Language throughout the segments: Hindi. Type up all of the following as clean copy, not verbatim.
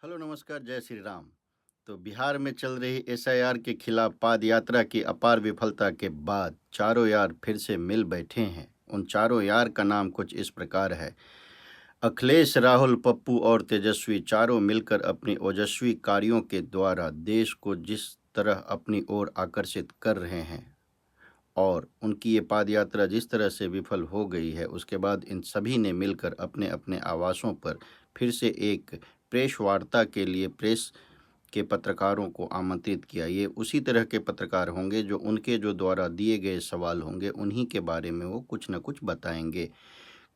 हेलो नमस्कार जय श्री राम। तो बिहार में चल रही एसआईआर के खिलाफ पाद यात्रा की अपार विफलता के बाद चारों यार फिर से मिल बैठे हैं। उन चारों यार का नाम कुछ इस प्रकार है। अखिलेश, राहुल, पप्पू और तेजस्वी चारों मिलकर अपनी ओजस्वी कार्यों के द्वारा देश को जिस तरह अपनी ओर आकर्षित कर रहे हैं और उनकी ये पाद यात्रा जिस तरह से विफल हो गई है, उसके बाद इन सभी ने मिलकर अपने अपने आवासों पर फिर से एक प्रेस वार्ता के लिए प्रेस के पत्रकारों को आमंत्रित किया। ये उसी तरह के पत्रकार होंगे जो उनके जो द्वारा दिए गए सवाल होंगे, उन्हीं के बारे में वो कुछ न कुछ बताएंगे।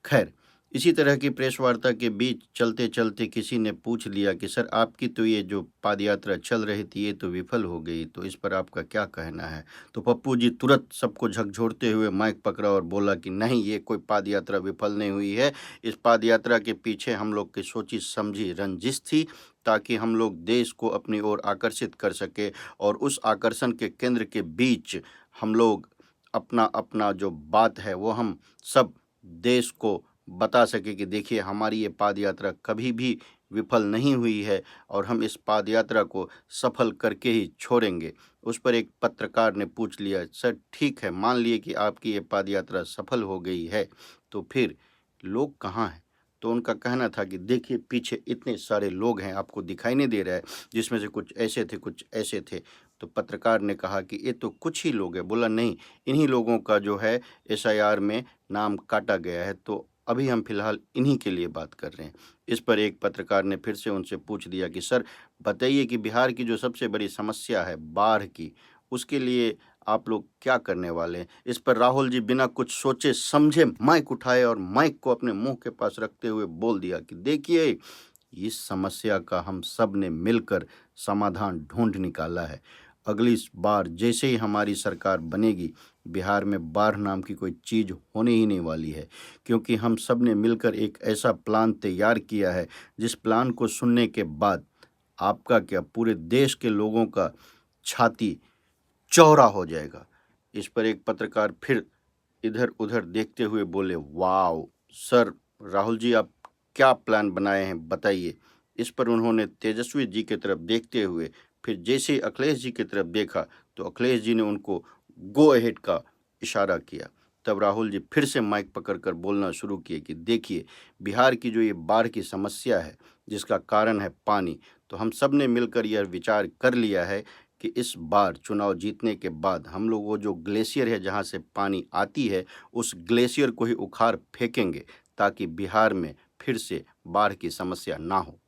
खैर, इसी तरह की प्रेस वार्ता के बीच चलते चलते किसी ने पूछ लिया कि सर, आपकी तो ये जो पाद यात्रा चल रही थी ये तो विफल हो गई, तो इस पर आपका क्या कहना है? तो पप्पू जी तुरंत सबको झकझोरते हुए माइक पकड़ा और बोला कि नहीं, ये कोई पाद यात्रा विफल नहीं हुई है। इस पाद यात्रा के पीछे हम लोग की सोची समझी रंजिश थी, ताकि हम लोग देश को अपनी ओर आकर्षित कर सके और उस आकर्षण के केंद्र के बीच हम लोग अपना अपना जो बात है वो हम सब देश को बता सके कि देखिए, हमारी ये पाद यात्रा कभी भी विफल नहीं हुई है और हम इस पाद यात्रा को सफल करके ही छोड़ेंगे। उस पर एक पत्रकार ने पूछ लिया, सर ठीक है, मान लिए कि आपकी ये पाद यात्रा सफल हो गई है, तो फिर लोग कहाँ हैं? तो उनका कहना था कि देखिए, पीछे इतने सारे लोग हैं, आपको दिखाई नहीं दे रहा है, जिसमें से कुछ ऐसे थे, कुछ ऐसे थे। तो पत्रकार ने कहा कि ये तो कुछ ही लोग हैं। बोला नहीं, इन्हीं लोगों का जो है एसआईआर में नाम काटा गया है, तो अभी हम फिलहाल इन्हीं के लिए बात कर रहे हैं। इस पर एक पत्रकार ने फिर से उनसे पूछ दिया कि सर बताइए कि बिहार की जो सबसे बड़ी समस्या है बाढ़ की, उसके लिए आप लोग क्या करने वाले हैं? इस पर राहुल जी बिना कुछ सोचे समझे माइक उठाए और माइक को अपने मुंह के पास रखते हुए बोल दिया कि देखिए, इस समस्या का हम सब ने मिलकर समाधान ढूंढ निकाला है। अगली बार जैसे ही हमारी सरकार बनेगी, बिहार में बाढ़ नाम की कोई चीज़ होने ही नहीं वाली है, क्योंकि हम सब ने मिलकर एक ऐसा प्लान तैयार किया है जिस प्लान को सुनने के बाद आपका क्या, पूरे देश के लोगों का छाती चौड़ा हो जाएगा। इस पर एक पत्रकार फिर इधर उधर देखते हुए बोले, वाह सर, राहुल जी आप क्या प्लान बनाए हैं बताइए। इस पर उन्होंने तेजस्वी जी की तरफ देखते हुए फिर जैसे ही अखिलेश जी की तरफ देखा, तो अखिलेश जी ने उनको गो अहेड का इशारा किया। तब राहुल जी फिर से माइक पकड़कर बोलना शुरू किए कि देखिए, बिहार की जो ये बाढ़ की समस्या है, जिसका कारण है पानी, तो हम सब ने मिलकर यह विचार कर लिया है कि इस बार चुनाव जीतने के बाद हम लोग वो जो ग्लेशियर है जहाँ से पानी आती है, उस ग्लेशियर को ही उखाड़ फेंकेंगे, ताकि बिहार में फिर से बाढ़ की समस्या ना हो।